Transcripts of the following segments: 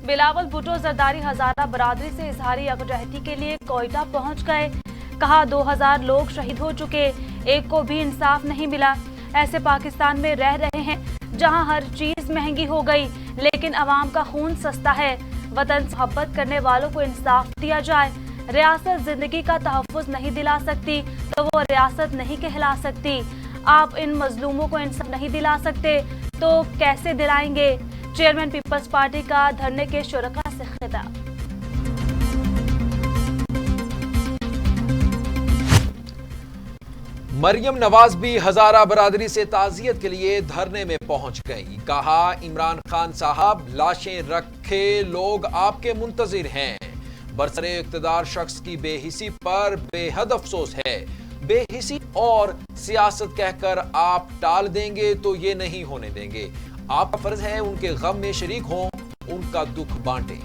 بلاول بھٹو زرداری ہزارہ برادری سے اظہاری یکجہتی کے لیے کوئٹہ پہنچ گئے. کہا 2000 لوگ شہید ہو چکے, ایک کو بھی انصاف نہیں ملا. ایسے پاکستان میں رہ رہے ہیں جہاں ہر چیز مہنگی ہو گئی لیکن عوام کا خون سستا ہے. وطن سے محبت کرنے والوں کو انصاف دیا جائے. ریاست زندگی کا تحفظ نہیں دلا سکتی تو وہ ریاست نہیں کہلا سکتی. آپ ان مظلوموں کو انصاف نہیں دلا سکتے تو کیسے دلائیں گے؟ چیئرمین پیپلز پارٹی کا دھرنے کے شرکاء سے خطاب. مریم نواز بھی ہزارہ برادری سے تعزیت کے لیے دھرنے میں پہنچ گئی. کہا عمران خان صاحب لاشیں رکھے لوگ آپ کے منتظر ہیں. برسر اقتدار شخص کی بے حسی پر بے حد افسوس ہے. بے حسی اور سیاست کہہ کر آپ ٹال دیں گے تو یہ نہیں ہونے دیں گے. آپ کا فرض ہے ان کے غم میں شریک ہوں, ان کا دکھ بانٹیں.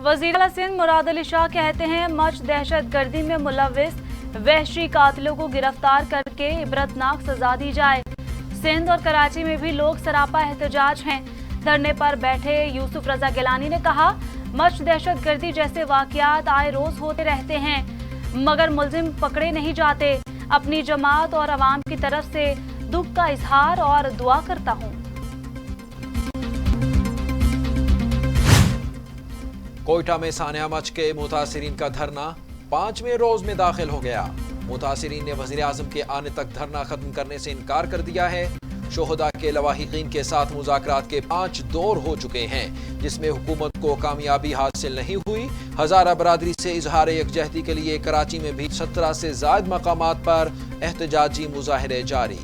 وزیر اعلیٰ سندھ مراد علی شاہ کہتے ہیں مچ دہشت گردی میں ملوث وحشی قاتلوں کو گرفتار کر کے عبرتناک سزا دی جائے. سندھ اور کراچی میں بھی لوگ سراپا احتجاج ہیں. دھرنے پر بیٹھے یوسف رضا گیلانی نے کہا مچ دہشت گردی جیسے واقعات آئے روز ہوتے رہتے ہیں مگر ملزم پکڑے نہیں جاتے. اپنی جماعت اور عوام کی طرف سے دکھ کا اظہار اور دعا کرتا ہوں. کوئٹہ میں سانحہ مچ کے متاثرین کا دھرنا 5ویں روز میں داخل ہو گیا. متاثرین نے وزیر اعظم کے آنے تک دھرنا ختم کرنے سے انکار کر دیا ہے. شہداء کے لواحقین کے ساتھ مذاکرات کے 5 دور ہو چکے ہیں جس میں حکومت کو کامیابی حاصل نہیں ہوئی. ہزارہ برادری سے اظہار یکجہتی کے لیے کراچی میں بھی 17 سے زائد مقامات پر احتجاجی مظاہرے جاری.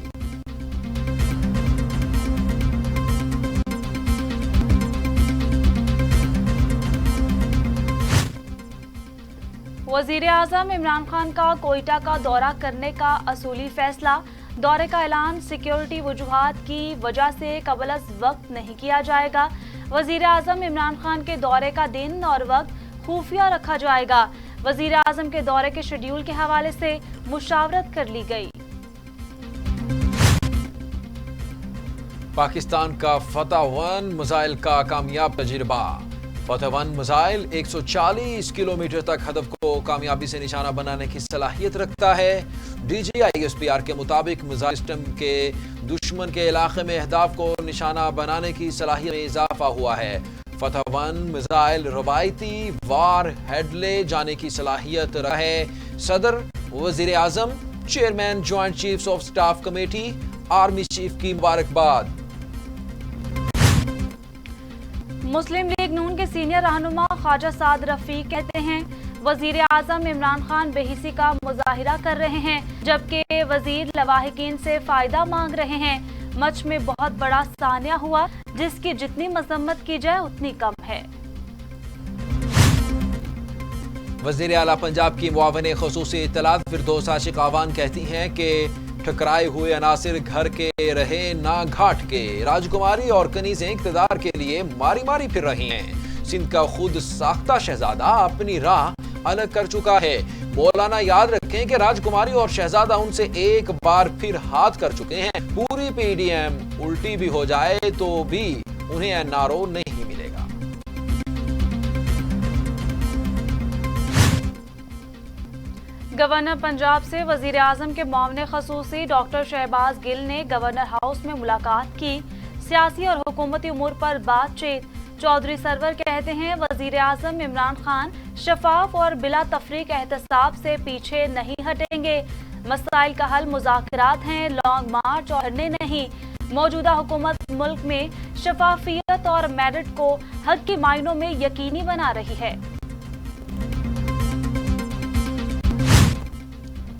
وزیر اعظم عمران خان کا کوئٹہ کا دورہ کرنے کا اصولی فیصلہ. دورے کا اعلان سیکیورٹی وجوہات کی وجہ سے قبل از وقت نہیں کیا جائے گا. وزیر اعظم عمران خان کے دورے کا دن اور وقت خفیہ رکھا جائے گا. وزیر اعظم کے دورے کے شیڈول کے حوالے سے مشاورت کر لی گئی. پاکستان کا فتح 1 میزائل کا کامیاب تجربہ. فتح 1 میزائل 140 کلومیٹر تک ہدف کو کامیابی سے نشانہ بنانے کی صلاحیت رکھتا ہے. D G I S P R کے مطابق میزائل سسٹم کے دشمن کے علاقے میں اہداف کو نشانہ بنانے کی صلاحیت میں اضافہ ہوا ہے. فتح 1 میزائل روایتی وار ہیڈ لے جانے کی صلاحیت رکھتا ہے. صدر، وزیر اعظم، chairman joint chiefs of staff committee, army chief کی مبارکباد. مسلم لیگ نون کے سینئر رہنما خواجہ سعد رفیق کہتے ہیں وزیر اعظم عمران خان بے حسی کا مظاہرہ کر رہے ہیں جبکہ وزیر لواحقین سے فائدہ مانگ رہے ہیں. مچ میں بہت بڑا سانحہ ہوا جس کی جتنی مذمت کی جائے اتنی کم ہے. وزیر اعلیٰ پنجاب کی معاون خصوصی اطلاعات فردوس عاشق آوان کہتی ہیں کہ ٹھکرائے ہوئے عناصر گھر کے رہے نہ گھاٹ کے. راجکماری اور کنیزیں اقتدار کے لیے ماری ماری پھر رہی ہیں. سندھ کا خود ساختہ شہزادہ اپنی راہ الگ کر چکا ہے. مولانا یاد رکھیں کہ راجکماری اور شہزادہ ان سے ایک بار پھر ہاتھ کر چکے ہیں. پوری پی ڈی ایم الٹی بھی ہو جائے تو بھی انہیں این آر او نہیں ملے گا. گورنر پنجاب سے وزیر اعظم کے معاون خصوصی ڈاکٹر شہباز گل نے گورنر ہاؤس میں ملاقات کی. سیاسی اور حکومتی امور پر بات چیت. چودھری سرور کہتے ہیں وزیر اعظم عمران خان شفاف اور بلا تفریق احتساب سے پیچھے نہیں ہٹیں گے. مسائل کا حل مذاکرات ہیں، لانگ مارچ اور دھرنے نہیں. موجودہ حکومت ملک میں شفافیت اور میرٹ کو حق کے معنوں میں یقینی بنا رہی ہے.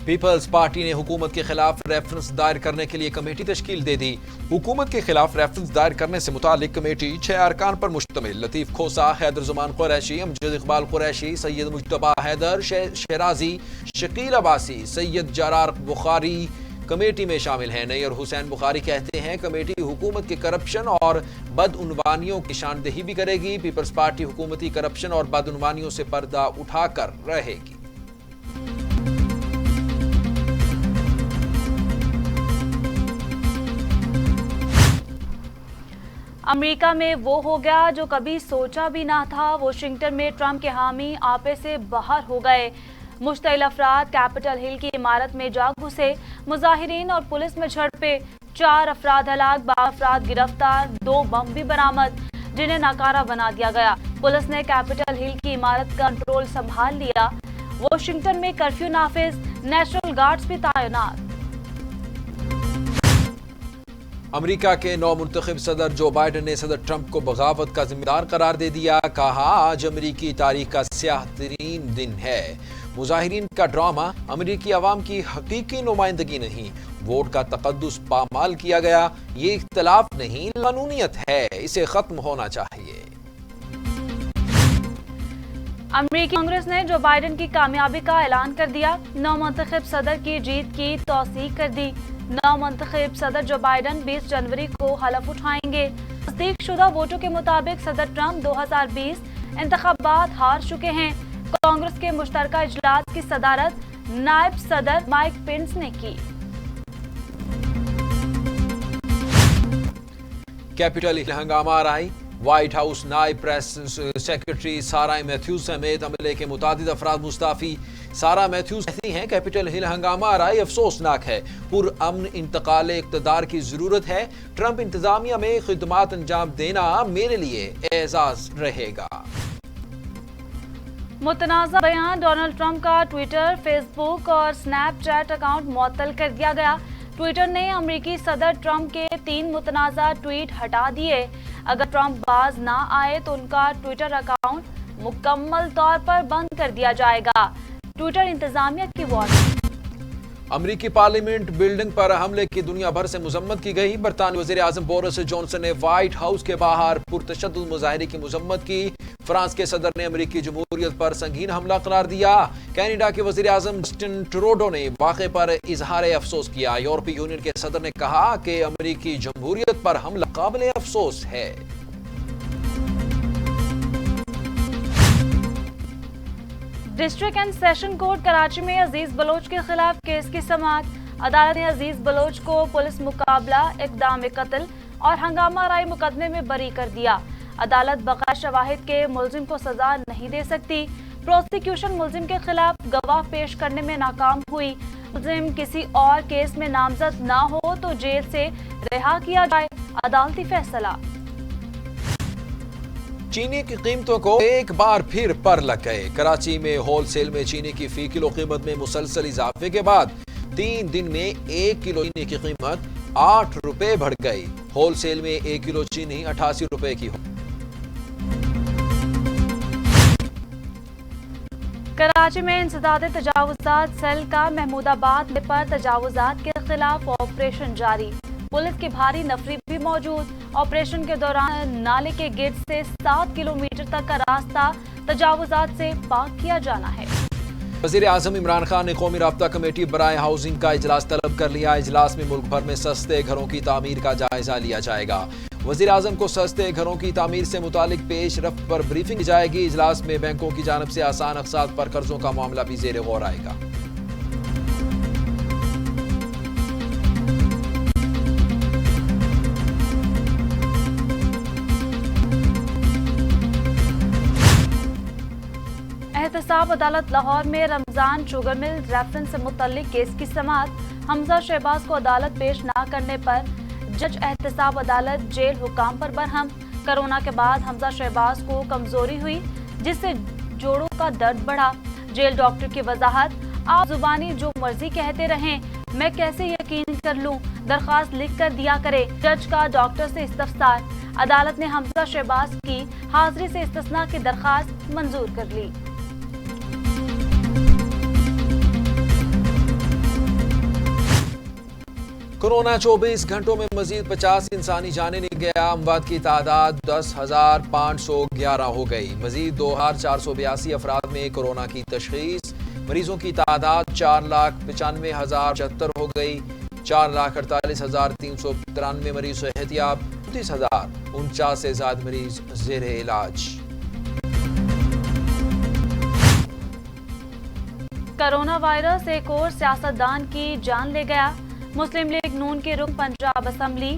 پیپلز پارٹی نے حکومت کے خلاف ریفرنس دائر کرنے کے لیے کمیٹی تشکیل دے دی. حکومت کے خلاف ریفرنس دائر کرنے سے متعلق کمیٹی 6 ارکان پر مشتمل لطیف کھوسا، حیدر زمان قریشی، امجد اقبال قریشی، سید مجتبیٰ حیدر شیرازی، شکیل عباسی، سید جرار بخاری کمیٹی میں شامل ہیں. نیئر حسین بخاری کہتے ہیں کمیٹی حکومت کے کرپشن اور بدعنوانیوں کی نشاندہی بھی کرے گی. پیپلز پارٹی حکومتی کرپشن اور بدعنوانیوں سے پردہ اٹھا کر رہے گی. امریکہ میں وہ ہو گیا جو کبھی سوچا بھی نہ تھا. واشنگٹن میں ٹرمپ کے حامی آپے سے باہر ہو گئے. مشتعل افراد کیپٹل ہل کی عمارت میں جا گھسے. مظاہرین اور پولیس میں جھڑپیں. 4 افراد ہلاک، 12 افراد گرفتار. 2 بم بھی برآمد جنہیں ناکارہ بنا دیا گیا. پولیس نے کیپٹل ہل کی عمارت کا کنٹرول سنبھال لیا. واشنگٹن میں کرفیو نافذ، نیشنل گارڈز بھی تعینات. امریکہ کے نو منتخب صدر جو بائیڈن نے صدر ٹرمپ کو بغاوت کا ذمہ دار قرار دے دیا. کہا آج امریکی تاریخ کا سیاہ ترین دن ہے. مظاہرین کا ڈرامہ امریکی عوام کی حقیقی نمائندگی نہیں، ووٹ کا تقدس پامال کیا گیا. یہ اختلاف نہیں، قانونیت ہے، اسے ختم ہونا چاہیے. امریکی کانگریس نے جو بائیڈن کی کامیابی کا اعلان کر دیا. نو منتخب صدر کی جیت کی توثیق کر دی. نو منتخب صدر جو بائیڈن 20 جنوری کو حلف اٹھائیں گے. تصدیق شدہ ووٹوں کے مطابق صدر ٹرمپ 2020 انتخابات ہار چکے ہیں. کانگریس کے مشترکہ اجلاس کی صدارت نائب صدر مائیک پینس نے کی. کیپٹل ہل ہنگامہ آرائی. وائٹ ہاؤس نائب پریس سیکرٹری سارہ میتھیوز سمیت عملے کے متعدد افراد مستعفی. سارہ میتھیوز کہتی ہیں کیپٹل ہل ہنگامہ آرائی افسوسناک ہے. پرامن انتقال اقتدار کی ضرورت ہے. ٹرمپ انتظامیہ میں خدمات انجام دینا میرے لیے اعزاز رہے گا. متنازع بیان ڈونلڈ ٹرمپ کا ٹویٹر، فیس بک اور سنیپ چیٹ اکاؤنٹ معطل کر دیا گیا. ٹویٹر نے امریکی صدر ٹرمپ کے 3 متنازع ٹویٹ ہٹا دیے. اگر ٹرمپ باز نہ آئے تو ان کا ٹویٹر اکاؤنٹ مکمل طور پر بند کر دیا جائے گا. ٹویٹر انتظامیہ کی وارننگ. امریکی پارلیمنٹ بلڈنگ پر حملے کی دنیا بھر سے مذمت کی گئی. برطانوی وزیر اعظم بورس جانسن نے وائٹ ہاؤس کے باہر پرتشدد مظاہرے کی مذمت کی. فرانس کے صدر نے امریکی جمہوریت پر سنگین حملہ قرار دیا. کینیڈا کے وزیر اعظم جسٹن ٹروڈو نے واقعے پر اظہار افسوس کیا. یورپی یونین کے صدر نے کہا کہ امریکی جمہوریت پر حملہ قابل افسوس ہے. District and session court Karachi میں عزیز بلوچ کے خلاف کیس کی سماعت. عدالت نے عزیز بلوچ کو پولیس مقابلہ، اقدام قتل اور ہنگامہ آرائی مقدمے میں بری کر دیا. عدالت بغیر شواہد کے ملزم کو سزا نہیں دے سکتی. پروسیکیوشن ملزم کے خلاف گواہ پیش کرنے میں ناکام ہوئی. ملزم کسی اور کیس میں نامزد نہ ہو تو جیل سے رہا کیا جائے. عدالتی فیصلہ. چینی کی قیمتوں کو ایک بار پھر پر لگ گئے. کراچی میں ہول سیل میں چینی کی فی کلو قیمت میں مسلسل اضافے کے بعد 3 دن میں 1 کلو چینی کی قیمت 8 روپے بڑھ گئی. ہول سیل میں 1 کلو چینی 88 روپے کی ہو. کراچی میں انسداد تجاوزات سیل کا محمود آباد پر تجاوزات کے خلاف آپریشن جاری. پولیس کی بھاری نفری بھی موجود. آپریشن کے دوران نالے کے گیٹ سے 7 کلومیٹر تک کا راستہ تجاوزات سے پاک کیا جانا ہے. وزیر اعظم عمران خان نے قومی رابطہ کمیٹی برائے ہاؤسنگ کا اجلاس طلب کر لیا. اجلاس میں ملک بھر میں سستے گھروں کی تعمیر کا جائزہ لیا جائے گا. وزیر اعظم کو سستے گھروں کی تعمیر سے متعلق پیش رفت پر بریفنگ دی جائے گی. اجلاس میں بینکوں کی جانب سے آسان اقساط پر قرضوں کا معاملہ بھی زیر غور آئے گا. احتساب عدالت لاہور میں رمضان شوگر مل ریفرنس سے متعلق کیس کی سماعت. حمزہ شہباز کو عدالت پیش نہ کرنے پر جج احتساب عدالت جیل حکام پر برہم. کرونا کے بعد حمزہ شہباز کو کمزوری ہوئی جس سے جوڑوں کا درد بڑھا. جیل ڈاکٹر کی وضاحت، آپ زبانی جو مرضی کہتے رہیں، میں کیسے یقین کر لوں، درخواست لکھ کر دیا کرے. جج کا ڈاکٹر سے استفسار. عدالت نے حمزہ شہباز کی حاضری سے استثناء کی درخواست منظور کر لی. کورونا 24 گھنٹوں میں مزید 50 انسانی جانیں لے گیا. اموات کی تعداد 10,511 ہو گئی. مزید 2,482 افراد میں کورونا کی تشخیص. مریضوں کی تعداد 4,95,076 ہو گئی. 4,48,393 مریض صحتیاب. 29,049 سے زائد مریض زیر علاج. کرونا وائرس ایک اور سیاستدان کی جان لے گیا. مسلم لیگ نون کے رکن پنجاب اسمبلی